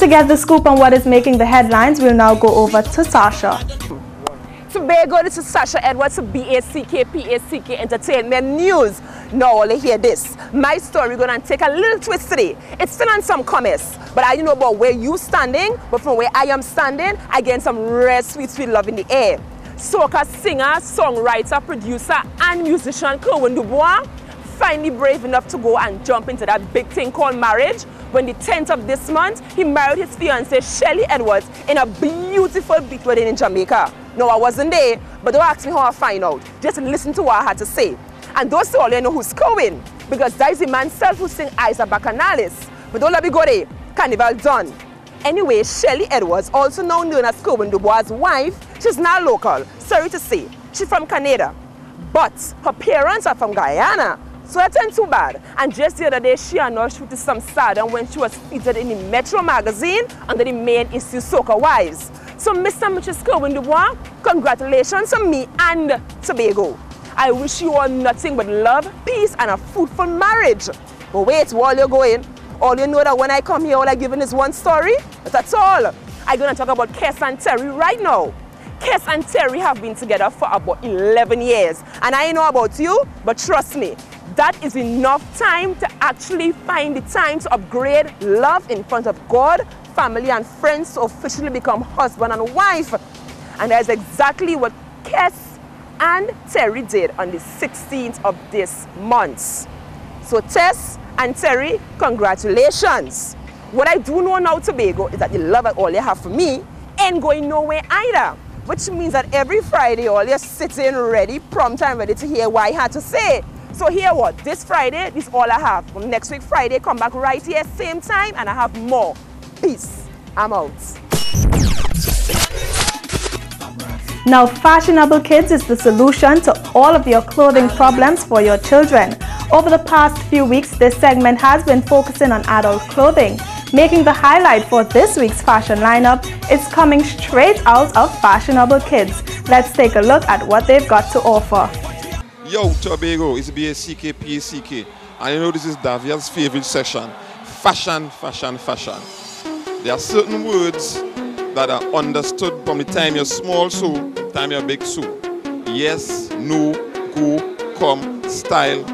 to get the scoop on what is making the headlines, we'll now go over to Sasha. Tobago, this is Sasha Edwards of BACK Entertainment News. Now, all hear this. My story going to take a little twist today. It's still on some comments, but I don't know about where you standing, but from where I am standing, I get some rare sweet, sweet love in the air. Soca singer, songwriter, producer, and musician Kerwin Dubois finally brave enough to go and jump into that big thing called marriage. When the 10th of this month, he married his fiancée Shelly Edwards in a beautiful beach wedding in Jamaica. No, I wasn't there, but don't ask me how I find out. Just listen to what I had to say. And those all you know who's Kerwin, because that is the man self who sing Isa Bacchanalis. But don't let me go there. Carnival done. Anyway, Shelly Edwards, also now known as Kerwin Dubois' wife, she's not local. Sorry to say, she's from Canada. But her parents are from Guyana. So that ain't too bad. And just the other day, she announced shooting some stardom when she was featured in the Metro magazine under the main issue Soca Wives. So Mr. and Mrs. Kerwin Dubois, congratulations on me and Tobago. I wish you all nothing but love, peace, and a fruitful marriage. But wait, while you're going, all you know that when I come here, all I give is one story. But that's all. I'm going to talk about Kes and Terry right now. Kes and Terry have been together for about 11 years. And I know about you, but trust me, that is enough time to actually find the time to upgrade love in front of God, family, and friends to officially become husband and wife. And that's exactly what Kes and Terry did on the 16th of this month. So Tess and Terry, congratulations. What I do know now, Tobago, is that the love that all you have for me ain't going nowhere either. Which means that every Friday, all you're sitting ready, prompt and ready to hear what I had to say. So here what? This Friday, this is all I have. From next week Friday, come back right here, same time, and I have more. Peace. I'm out. Now, Fashionable Kids is the solution to all of your clothing problems for your children. Over the past few weeks, this segment has been focusing on adult clothing. Making the highlight for this week's fashion lineup is coming straight out of Fashionable Kids. Let's take a look at what they've got to offer. Yo, Tobago, it's BACK. And you know this is Davia's favorite section. Fashion, fashion, fashion. There are certain words that are understood from the time you're small so, time you're big so. Yes, no, go, come, style,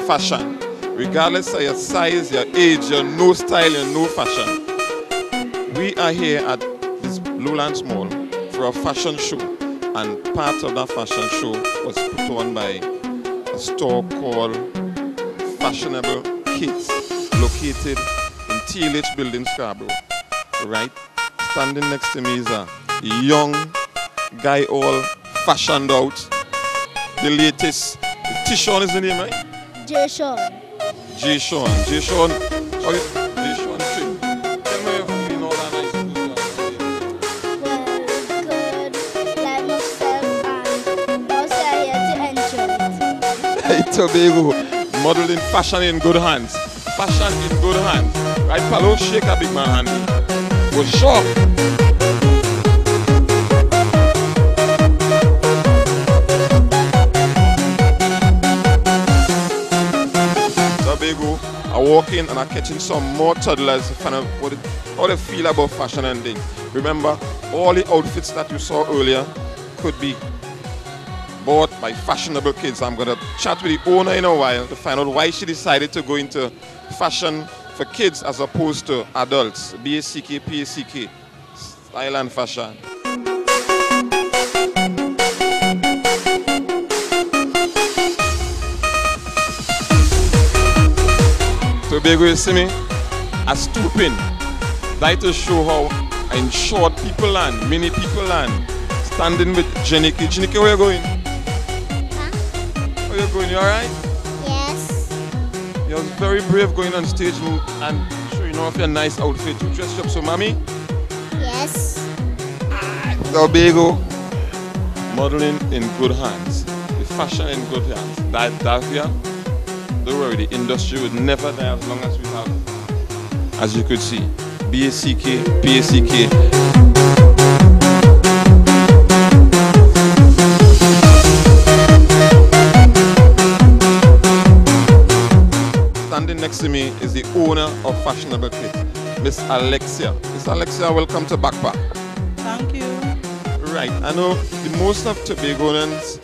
fashion. Regardless of your size, your age, your no style, your no fashion. We are here at this Lowlands Mall for a fashion show. And part of that fashion show was put on by a store called Fashionable Kids, located in TLH Building, Scarborough. Right? Standing next to me is a young guy all fashioned out. The latest, Tishon is the name, right? J-Sean. J-Sean. J-Sean. Oh, J-Sean too. Tell me if you know that nice clothes. Well, good. Like myself and also here to enjoy it. Hey, Tobago. Modeling fashion in good hands. Fashion in good hands. Right, Palo? Shake a big man handy. For sure. Tobago, I walk in and I'm catching some more toddlers to find out how they feel about fashion and things. Remember, all the outfits that you saw earlier could be bought by Fashionable Kids. I'm going to chat with the owner in a while to find out why she decided to go into fashion for kids as opposed to adults. BACK, style and fashion. Tobago, you see me? I stooping. Like to show how I short people and many people and standing with Jenniky. Jenniky, where you going? Huh? Where you going? You alright? Yes. You're very brave going on stage and showing off your nice outfit. You dressed up so, mommy? Yes. Tobago, modeling in good hands. The fashion in good hands. That Davia, don't worry, the industry would never die as long as we have. As you could see, BACK. Standing next to me is the owner of Fashionable Kids. Miss Alexia. Miss Alexia, welcome to Backpack. Thank you. Right, I know the most of Tobagoans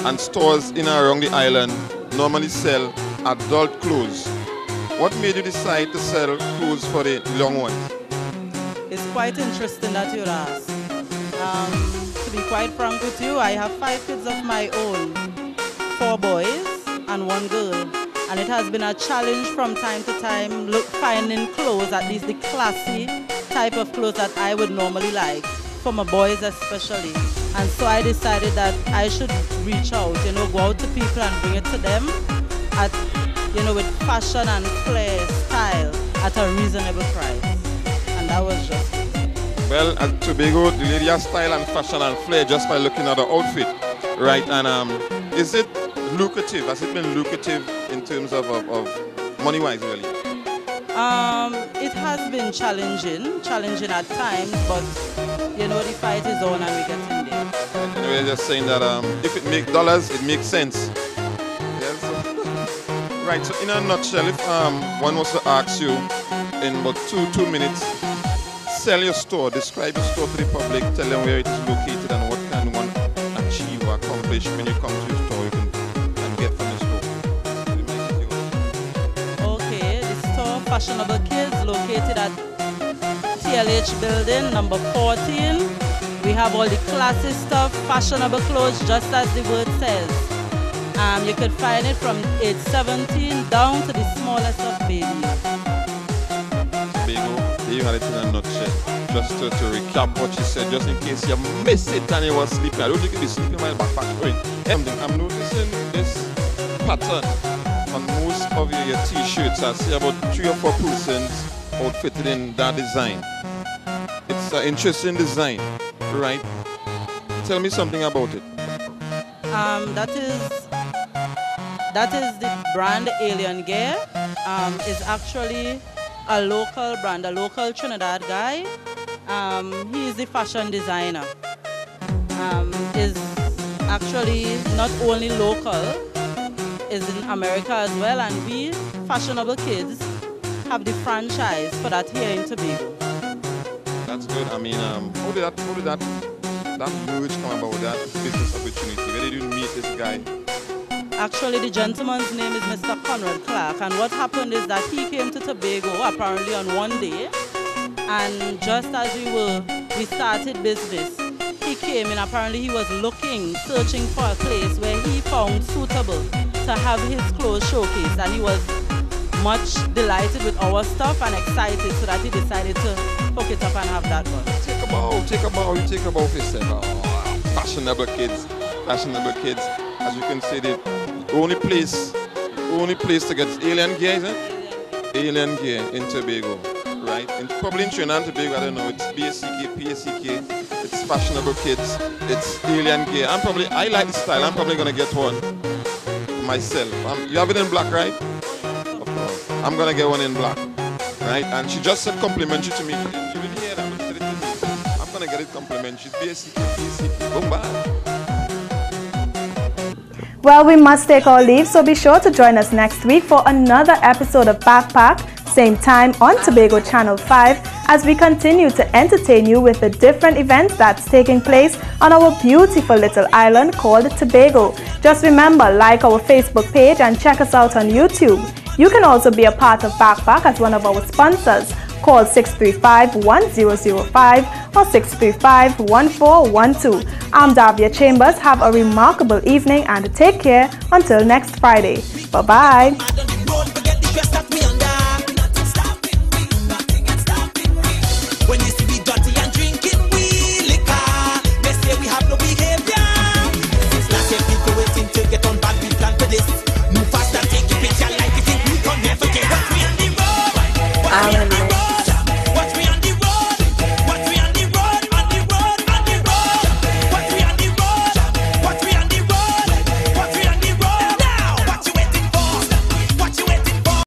and stores in and around the island normally sell adult clothes. What made you decide to sell clothes for the young ones? It's quite interesting that you'd ask. To be quite frank with you, I have 5 kids of my own, 4 boys and 1 girl. And it has been a challenge from time to time finding clothes, at least the classy type of clothes that I would normally like, for my boys especially. And so I decided that I should reach out, go out to people and bring it to them at, with fashion and flair, style, at a reasonable price. And that was just it. Well, at Tobago, the lady has style and fashion and flair just by looking at the outfit, right? And is it lucrative? Has it been lucrative in terms of money-wise, really? It has been challenging at times, but the fight is on and we get in there. Anyway, just saying that if it makes dollars, it makes sense. Yes. Right. So in a nutshell, if one was to ask you in about two minutes, sell your store, describe your store to the public, tell them where it is located and what can one achieve or accomplish when you come to your store and get from the store. Okay, the store Fashionable Kids located at TLH building number 14. We have all the classy stuff, fashionable clothes, just as the word says. You could find it from age 17 down to the smallest of babies. You had it in a nutshell. Just to recap what you said, just in case you missed it and you were sleeping. I don't think you'll be sleeping while backpack going. I'm noticing this pattern on most of your t-shirts. I see about 3 or 4 persons outfitted in that design. It's an interesting design, right? Tell me something about it. That is the brand Alien Gear. It's actually a local brand, a local Trinidad guy. He is the fashion designer. Is actually not only local, is in America as well, and we Fashionable Kids have the franchise for that here in Tobago. That's good. I mean, how did that merge come about, that business opportunity? Where did you meet this guy? Actually, the gentleman's name is Mr. Conrad Clark, and what happened is that he came to Tobago apparently on one day, and just as we started business, he came and apparently he was searching for a place where he found suitable to have his clothes showcased, and he was much delighted with our stuff and excited, so that he decided to hook it up and have that one. Take a bow for yourself. Oh, fashionable kids. As you can see, the only place to get Alien Gear, is it? Alien Gear in Tobago, right? Probably in Trinidad and Tobago, I don't know. It's BACK, PACK. It's Fashionable Kids. It's Alien Gear. I like the style. I'm probably gonna get one myself. You have it in black, right? Of course. I'm gonna get one in black, right? And she just said complimentary to me. You didn't hear that, but she said it to me. I'm gonna get it complimentary. It's BACK. Boom, bye. Well, we must take our leave, so be sure to join us next week for another episode of Backpack, same time on Tobago Channel 5, as we continue to entertain you with the different events that's taking place on our beautiful little island called Tobago. Just remember, like our Facebook page and check us out on YouTube. You can also be a part of Backpack as one of our sponsors. Call 635-1005 or 635-1412. I'm Davia Chambers. Have a remarkable evening and take care until next Friday. Bye-bye.